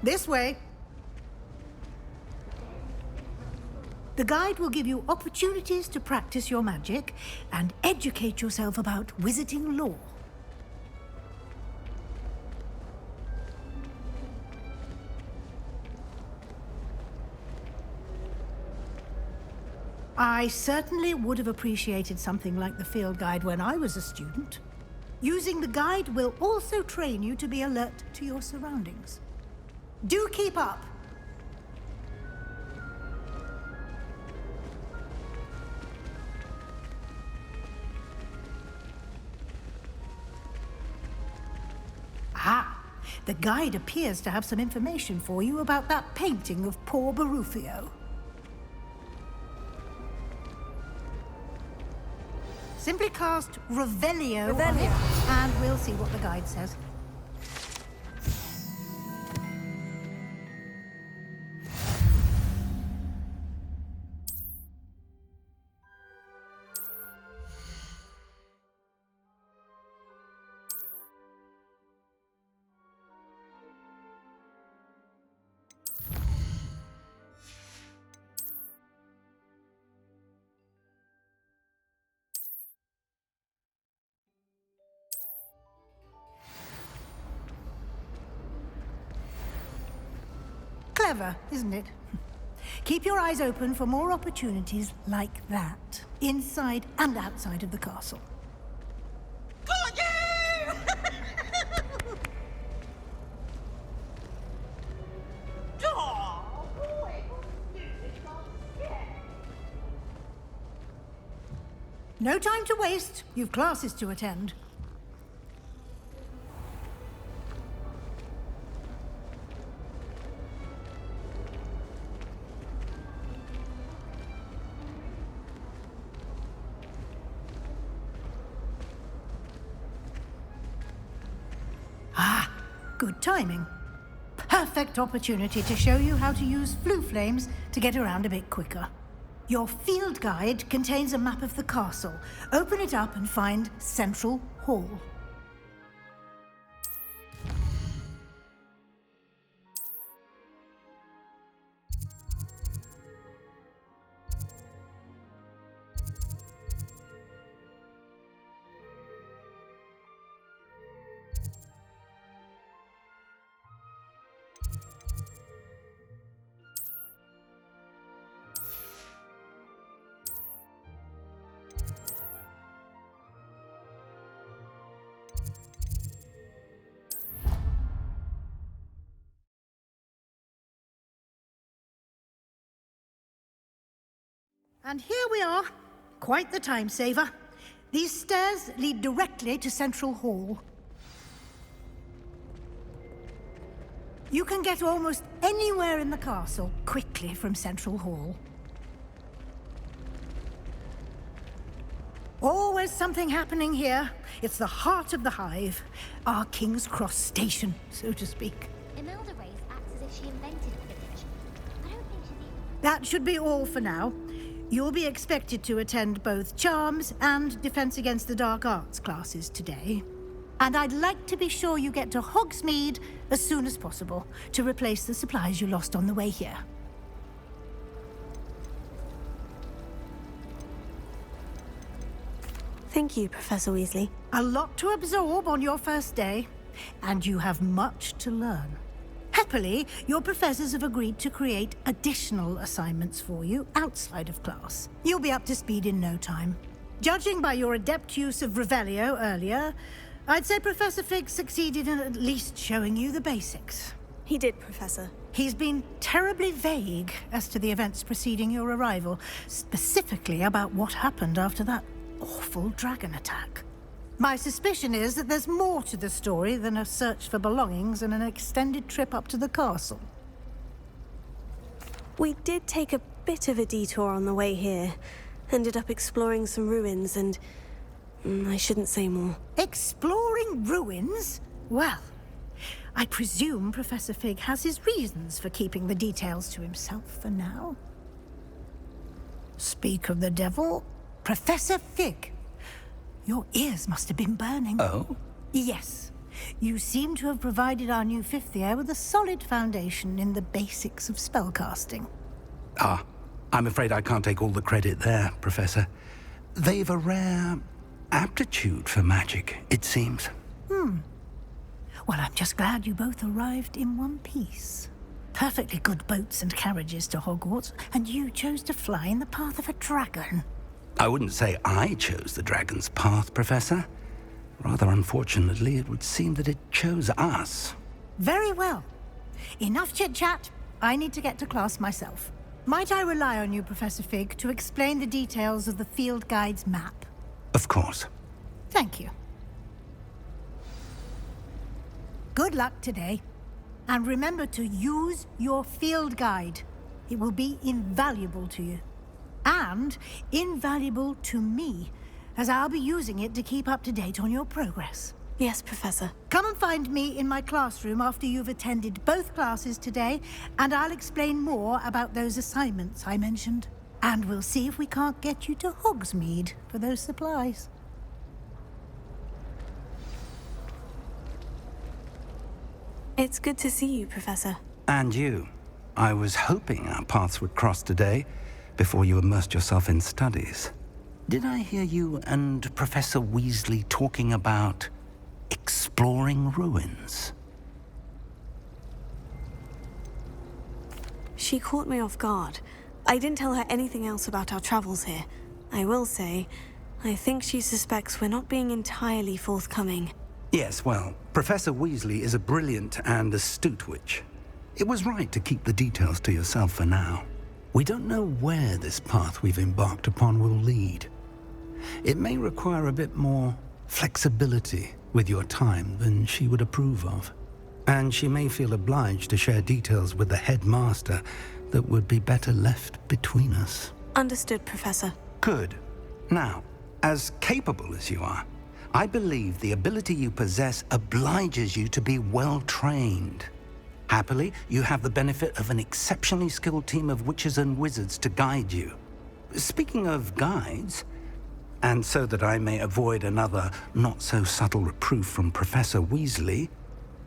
This way. The guide will give you opportunities to practice your magic and educate yourself about wizarding lore. I certainly would have appreciated something like the field guide when I was a student. Using the guide will also train you to be alert to your surroundings. Do keep up! Ah, the guide appears to have some information for you about that painting of poor Barufio. Simply cast Revelio on it, and we'll see what the guide says. Clever, isn't it? Keep your eyes open for more opportunities like that, inside and outside of the castle. Got you! Oh, boy. No time to waste. You've classes to attend. Good timing. Perfect opportunity to show you how to use flue flames to get around a bit quicker. Your field guide contains a map of the castle. Open it up and find Central Hall. And here we are. Quite the time saver. These stairs lead directly to Central Hall. You can get almost anywhere in the castle quickly from Central Hall. Always something happening here. It's the heart of the Hive. Our King's Cross station, so to speak. Imelda Race acts as if she invented Quidditch. I don't think she's even... That should be all for now. You'll be expected to attend both Charms and Defense Against the Dark Arts classes today. And I'd like to be sure you get to Hogsmeade as soon as possible to replace the supplies you lost on the way here. Thank you, Professor Weasley. A lot to absorb on your first day, and you have much to learn. Happily, your professors have agreed to create additional assignments for you outside of class. You'll be up to speed in no time. Judging by your adept use of Revelio earlier, I'd say Professor Fig succeeded in at least showing you the basics. He did, Professor. He's been terribly vague as to the events preceding your arrival, specifically about what happened after that awful dragon attack. My suspicion is that there's more to the story than a search for belongings and an extended trip up to the castle. We did take a bit of a detour on the way here. Ended up exploring some ruins and... I shouldn't say more. Exploring ruins? Well, I presume Professor Fig has his reasons for keeping the details to himself for now. Speak of the devil, Professor Fig. Your ears must have been burning. Oh? Yes. You seem to have provided our new fifth year with a solid foundation in the basics of spellcasting. Ah, I'm afraid I can't take all the credit there, Professor. They've a rare aptitude for magic, it seems. Well, I'm just glad you both arrived in one piece. Perfectly good boats and carriages to Hogwarts, and you chose to fly in the path of a dragon. I wouldn't say I chose the dragon's path, Professor. Rather unfortunately, it would seem that it chose us. Very well. Enough chit-chat. I need to get to class myself. Might I rely on you, Professor Fig, to explain the details of the field guide's map? Of course. Thank you. Good luck today. And remember to use your field guide. It will be invaluable to you. And invaluable to me, as I'll be using it to keep up to date on your progress. Yes, Professor. Come and find me in my classroom after you've attended both classes today, and I'll explain more about those assignments I mentioned. And we'll see if we can't get you to Hogsmeade for those supplies. It's good to see you, Professor. And you. I was hoping our paths would cross today, before you immersed yourself in studies. Did I hear you and Professor Weasley talking about exploring ruins? She caught me off guard. I didn't tell her anything else about our travels here. I will say, I think she suspects we're not being entirely forthcoming. Yes, well, Professor Weasley is a brilliant and astute witch. It was right to keep the details to yourself for now. We don't know where this path we've embarked upon will lead. It may require a bit more flexibility with your time than she would approve of. And she may feel obliged to share details with the headmaster that would be better left between us. Understood, Professor. Good. Now, as capable as you are, I believe the ability you possess obliges you to be well trained. Happily, you have the benefit of an exceptionally skilled team of witches and wizards to guide you. Speaking of guides, and so that I may avoid another not-so-subtle reproof from Professor Weasley,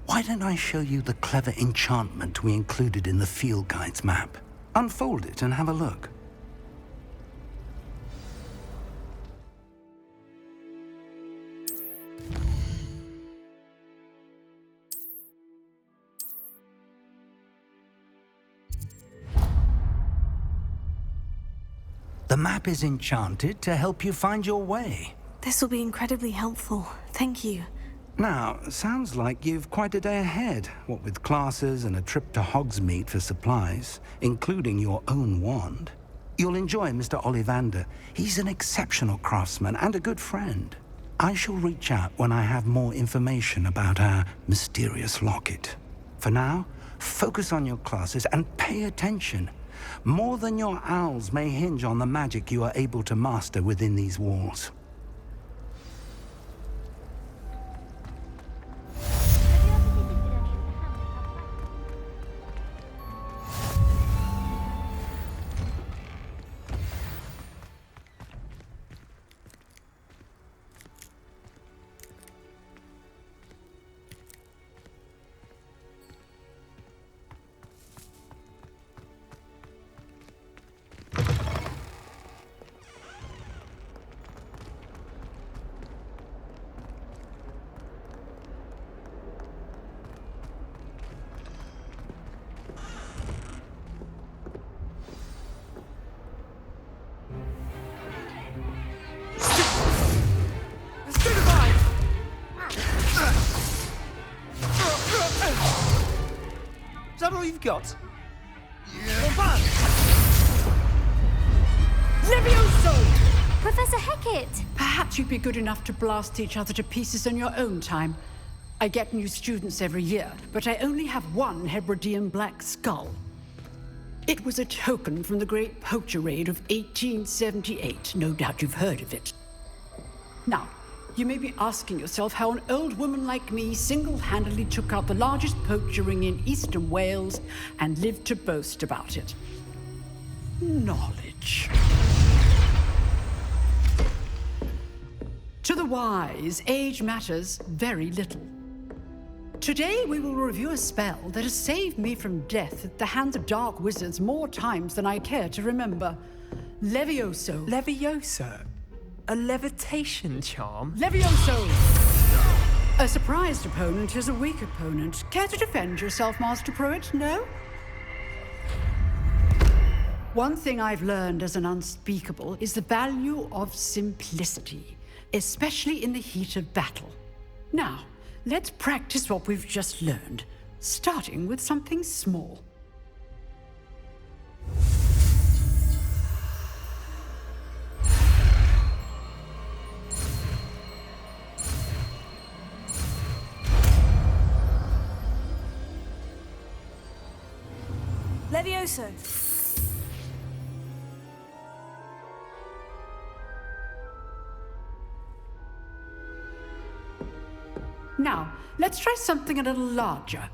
why don't I show you the clever enchantment we included in the field guide's map? Unfold it and have a look. The map is enchanted to help you find your way. This will be incredibly helpful. Thank you. Now, sounds like you've quite a day ahead, what with classes and a trip to Hogsmeade for supplies, including your own wand. You'll enjoy Mr. Ollivander. He's an exceptional craftsman and a good friend. I shall reach out when I have more information about our mysterious locket. For now, focus on your classes and pay attention. More than your owls may hinge on the magic you are able to master within these walls. Is that all you've got? Levioso! Professor Hecat! Perhaps you'd be good enough to blast each other to pieces in your own time. I get new students every year, but I only have one Hebridean black skull. It was a token from the Great Poacher Raid of 1878. No doubt you've heard of it. Now, you may be asking yourself how an old woman like me single-handedly took out the largest poacher ring in eastern Wales and lived to boast about it. Knowledge. To the wise, age matters very little. Today we will review a spell that has saved me from death at the hands of dark wizards more times than I care to remember. Levioso. Levioso? A levitation charm? Levioso! A surprised opponent is a weak opponent. Care to defend yourself, Master Pruitt? No? One thing I've learned as an unspeakable is the value of simplicity, especially in the heat of battle. Now, let's practice what we've just learned, starting with something small. Levioso. Now, let's try something a little larger.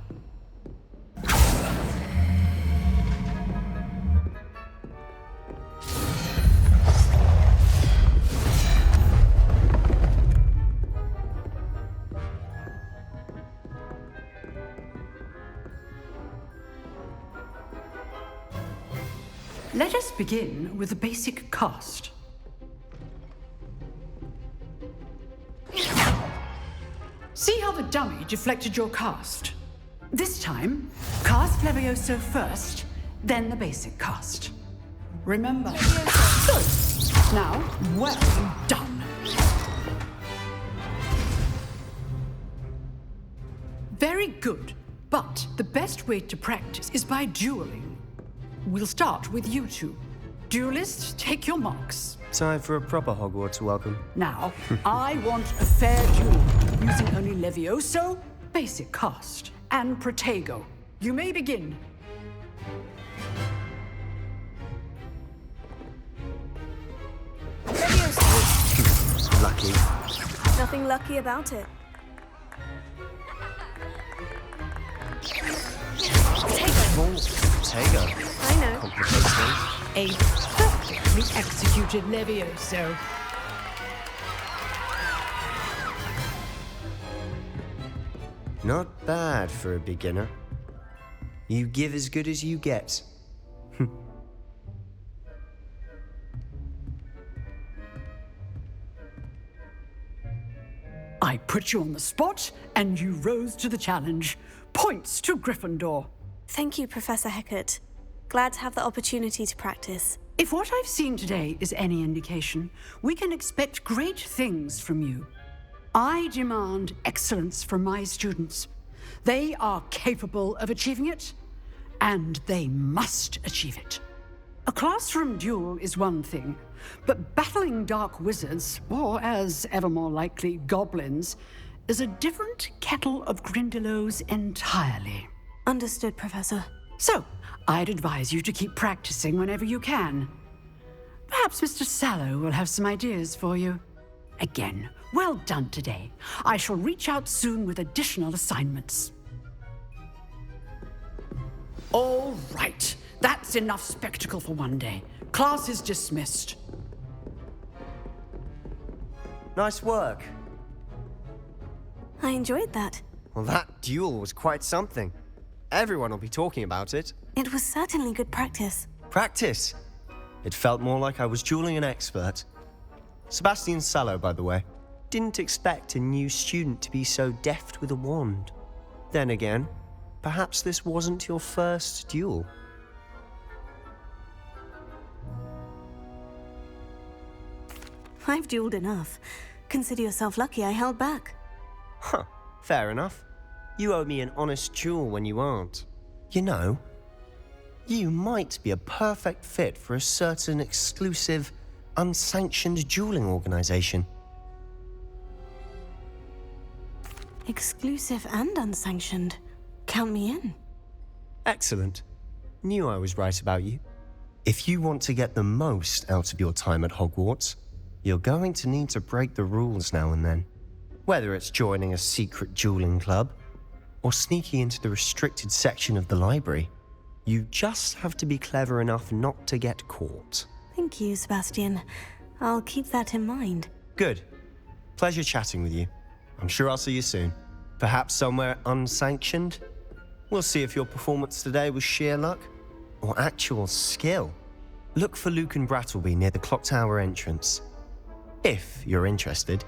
Let us begin with the basic cast. See how the dummy deflected your cast? This time, cast Levioso first, then the basic cast. Remember. Good. Now, well done. Very good, but the best way to practice is by dueling. We'll start with you two. Duelists, take your marks. Time for a proper Hogwarts welcome. Now, I want a fair duel, using only Levioso, basic cast, and Protego. You may begin. Levioso. Lucky. Nothing lucky about it. Protego. I know. Complicates things. A perfectly executed Levioso. Not bad for a beginner. You give as good as you get. I put you on the spot, and you rose to the challenge. Points to Gryffindor. Thank you, Professor Hecat. Glad to have the opportunity to practice. If what I've seen today is any indication, we can expect great things from you. I demand excellence from my students. They are capable of achieving it, and they must achieve it. A classroom duel is one thing, but battling dark wizards, or as ever more likely, goblins, is a different kettle of Grindylows entirely. Understood, Professor. So, I'd advise you to keep practicing whenever you can. Perhaps Mr. Sallow will have some ideas for you. Again, well done today. I shall reach out soon with additional assignments. All right, that's enough spectacle for one day. Class is dismissed. Nice work. I enjoyed that. Well, that duel was quite something. Everyone will be talking about it. It was certainly good practice. Practice. It felt more like I was dueling an expert. Sebastian Sallow, by the way. Didn't expect a new student to be so deft with a wand. Then again, perhaps this wasn't your first duel. I've dueled enough. Consider yourself lucky I held back. Huh, fair enough. You owe me an honest duel when you aren't. You know, you might be a perfect fit for a certain exclusive, unsanctioned dueling organization. Exclusive and unsanctioned. Count me in. Excellent. Knew I was right about you. If you want to get the most out of your time at Hogwarts, you're going to need to break the rules now and then. Whether it's joining a secret dueling club, or sneaking into the restricted section of the library, you just have to be clever enough not to get caught. Thank you, Sebastian. I'll keep that in mind. Good. Pleasure chatting with you. I'm sure I'll see you soon. Perhaps somewhere unsanctioned? We'll see if your performance today was sheer luck or actual skill. Look for Luke and Brattleby near the clock tower entrance, if you're interested.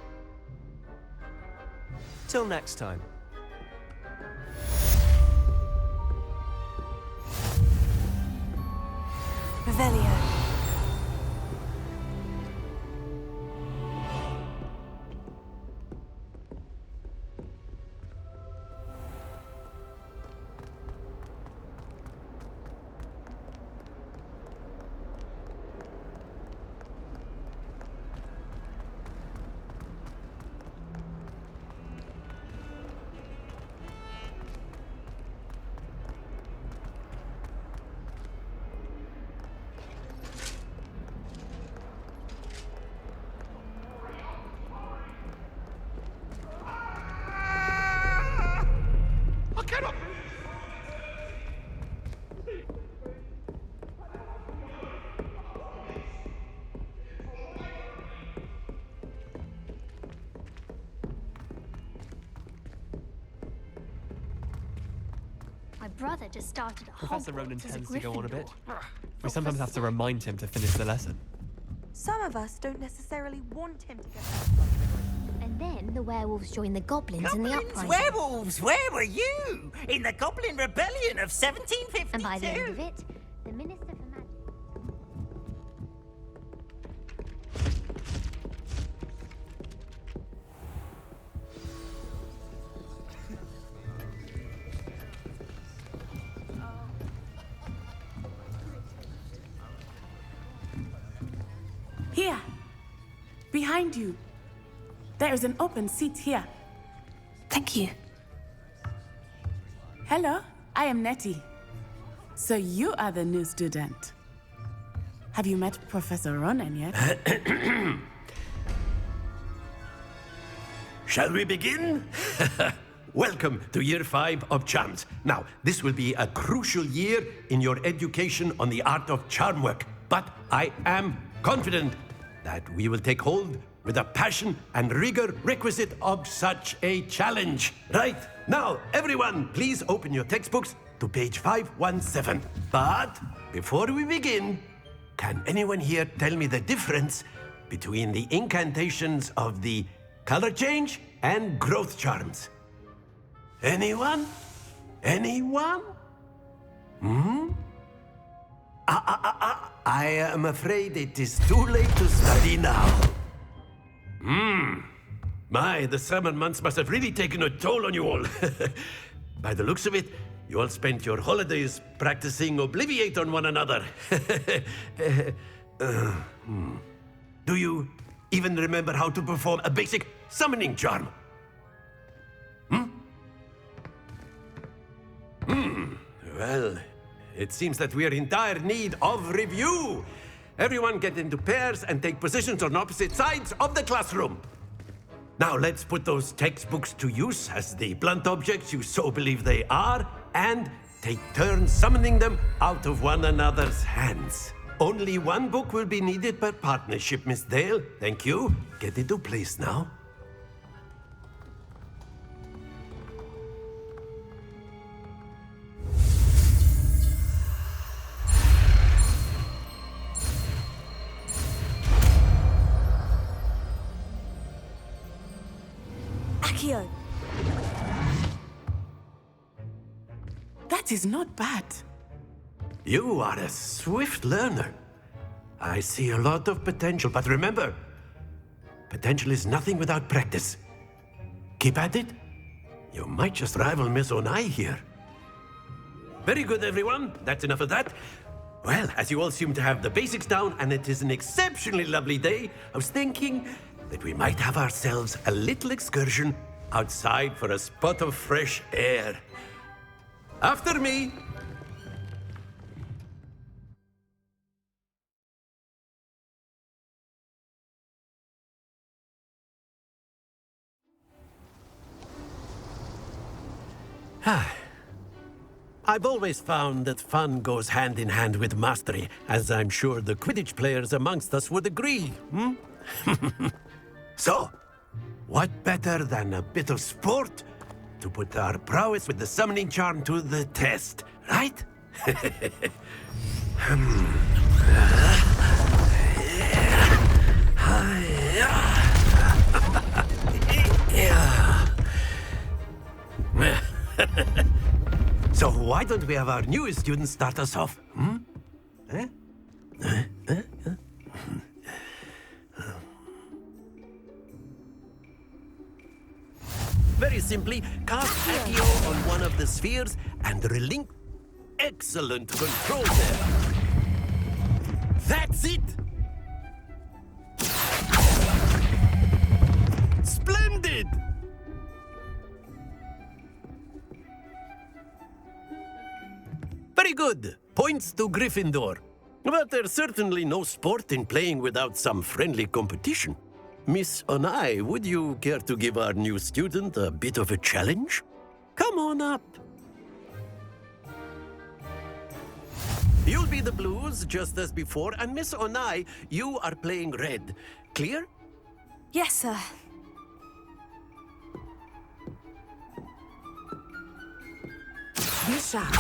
Till next time. Revelio. My brother just started at Professor Ronan Hogwarts as a tends to go on a bit. Gryffindor. We sometimes have to remind him to finish the lesson. Some of us don't necessarily want him to go. And then the werewolves joined the goblins in the Goblins, uprising. werewolves, where were you? In the Goblin Rebellion of 1752? And by the end of it, the Minister for Magic... Here, behind you. There is an open seat here. Thank you. Hello, I am Nettie. So you are the new student. Have you met Professor Ronan yet? Shall we begin? Welcome to Year 5 of Charms. Now, this will be a crucial year in your education on the art of charm work, but I am confident that we will take hold with the passion and rigor requisite of such a challenge. Right, now, everyone, please open your textbooks to page 517. But before we begin, can anyone here tell me the difference between the incantations of the color change and growth charms? Anyone? Anyone? I am afraid it is too late to study now. My, the summer months must have really taken a toll on you all. By the looks of it, you all spent your holidays practicing Obliviate on one another. Do you even remember how to perform a basic summoning charm? Well, it seems that we are in dire need of review. Everyone get into pairs and take positions on opposite sides of the classroom. Now let's put those textbooks to use as the blunt objects you so believe they are, and take turns summoning them out of one another's hands. Only one book will be needed per partnership, Miss Dale. Thank you. Get into place now. Accio. That is not bad. You are a swift learner. I see a lot of potential, but remember, potential is nothing without practice. Keep at it. You might just rival Miss Onai here. Very good, everyone. That's enough of that. Well, as you all seem to have the basics down, and it is an exceptionally lovely day, I was thinking that we might have ourselves a little excursion outside for a spot of fresh air. After me. I've always found that fun goes hand in hand with mastery, as I'm sure the Quidditch players amongst us would agree, So, what better than a bit of sport to put our prowess with the summoning charm to the test, right? So why don't we have our newest student start us off? Eh? Very simply, cast Accio on one of the spheres and relinquish. Excellent control there. That's it! Splendid! Very good. Points to Gryffindor. But there's certainly no sport in playing without some friendly competition. Miss Onai, would you care to give our new student a bit of a challenge? Come on up. You'll be the blues, just as before, and Miss Onai, you are playing red. Clear? Yes, sir. Be sharp.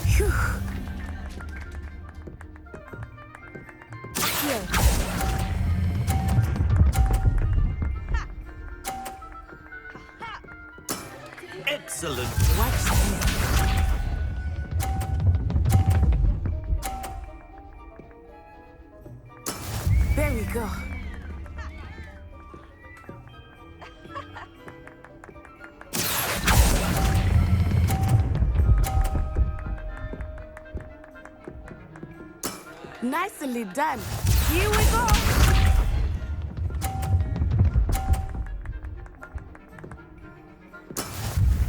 Phew. Excellent. Watch this. There we go. Nicely done. Here we go.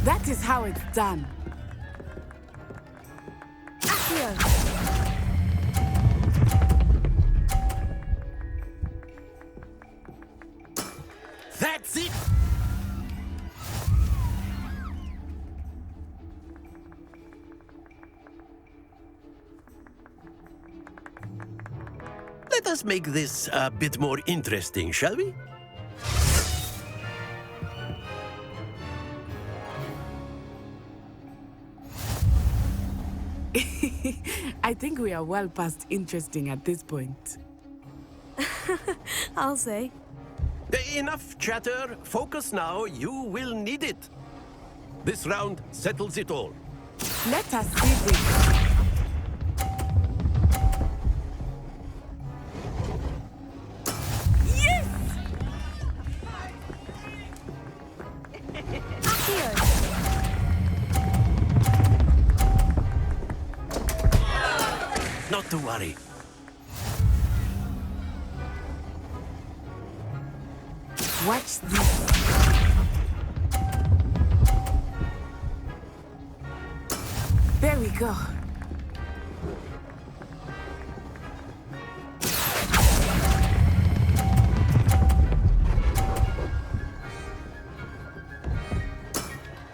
That is how it's done. That's it! Let us make this a bit more interesting, shall we? I think we are well past interesting at this point. I'll say. Enough chatter. Focus now. You will need it. This round settles it all. Let us see this. Not to worry. Watch this. There we go.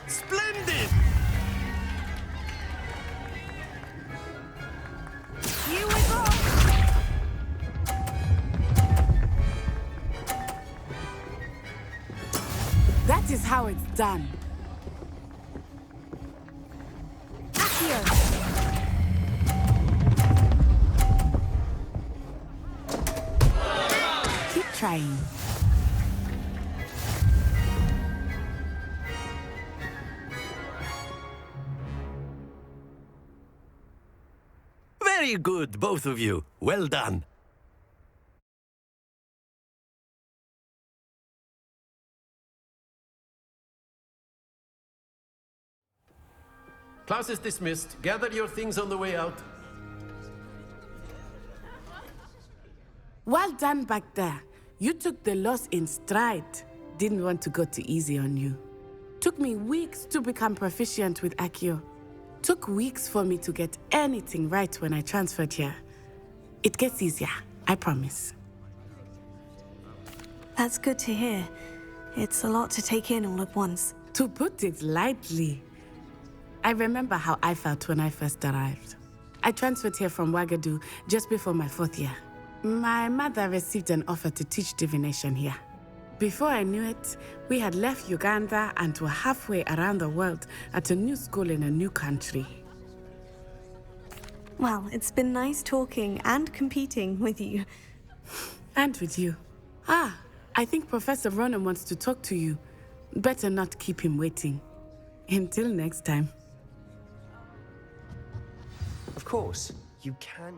Splendid! Here we go. That is how it's done. Keep trying. Very good, both of you. Well done. Class is dismissed. Gather your things on the way out. Well done back there. You took the loss in stride. Didn't want to go too easy on you. Took me weeks to become proficient with Accio. Took weeks for me to get anything right when I transferred here. It gets easier, I promise. That's good to hear. It's a lot to take in all at once. To put it lightly, I remember how I felt when I first arrived. I transferred here from Ouagadougou just before my 4th year. My mother received an offer to teach divination here. Before I knew it, we had left Uganda and were halfway around the world at a new school in a new country. Well, it's been nice talking and competing with you. And with you. I think Professor Ronan wants to talk to you. Better not keep him waiting. Until next time. Of course, you can.